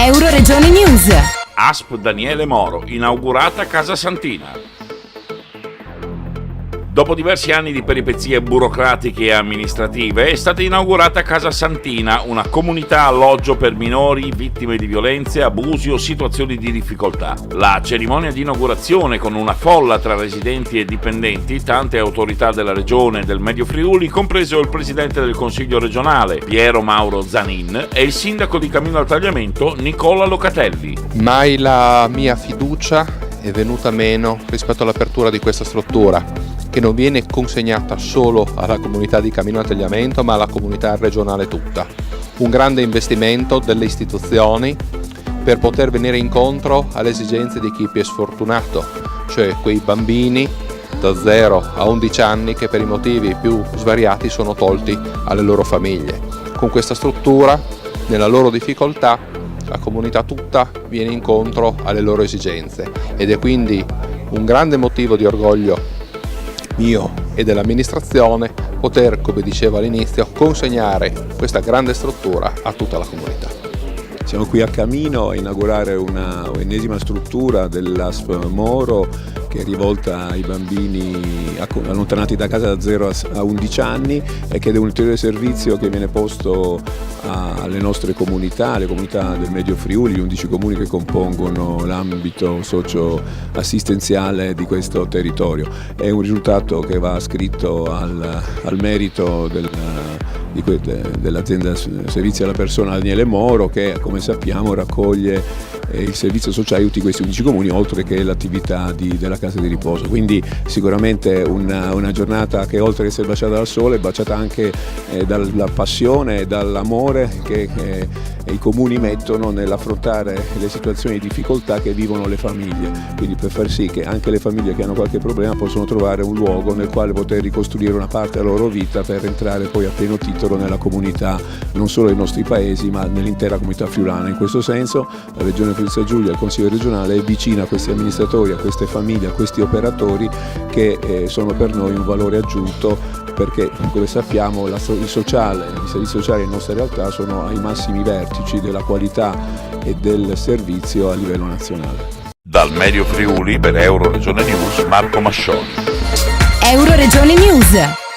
Euroregione News. ASP Daniele Moro, inaugurata Casa Santina. Dopo diversi anni di peripezie burocratiche e amministrative è stata inaugurata Casa Santina, una comunità alloggio per minori vittime di violenze, abusi o situazioni di difficoltà. La cerimonia di inaugurazione, con una folla tra residenti e dipendenti, tante autorità della regione e del Medio Friuli, compreso il presidente del Consiglio regionale Piero Mauro Zanin e il sindaco di Camino al Tagliamento Nicola Locatelli. Mai la mia fiducia è venuta meno rispetto all'apertura di questa struttura, che non viene consegnata solo alla comunità di Camino al Tagliamento, ma alla comunità regionale tutta. Un grande investimento delle istituzioni per poter venire incontro alle esigenze di chi più è sfortunato, cioè quei bambini da 0 a 11 anni che per i motivi più svariati sono tolti alle loro famiglie. Con questa struttura, nella loro difficoltà, la comunità tutta viene incontro alle loro esigenze ed è quindi un grande motivo di orgoglio mio e dell'amministrazione poter, come dicevo all'inizio, consegnare questa grande struttura a tutta la comunità. Siamo qui a Camino a inaugurare un'ennesima struttura dell'ASP Moro che è rivolta ai bambini allontanati da casa da 0 a 11 anni e che è un ulteriore servizio che viene posto alle nostre comunità, alle comunità del Medio Friuli, gli 11 comuni che compongono l'ambito socio-assistenziale di questo territorio. È un risultato che va ascritto al merito dell'azienda Servizi alla Persona Daniele Moro, che come sappiamo raccoglie il servizio sociale di tutti questi 11 comuni, oltre che l'attività della casa di riposo. Quindi sicuramente una giornata che, oltre che essere baciata dal sole, è baciata anche dalla passione e dall'amore che i comuni mettono nell'affrontare le situazioni di difficoltà che vivono le famiglie, quindi per far sì che anche le famiglie che hanno qualche problema possono trovare un luogo nel quale poter ricostruire una parte della loro vita per entrare poi a pieno titolo nella comunità, non solo dei nostri paesi ma nell'intera comunità friulana. In questo senso la Regione Friuli Giulia, il Consiglio regionale, è vicina a questi amministratori, a queste famiglie, a questi operatori che sono per noi un valore aggiunto, perché come sappiamo i servizi sociali in nostra realtà sono ai massimi vertici della qualità e del servizio a livello nazionale. Dal Medio Friuli per Euroregione News, Marco Mascioli. Euroregione News.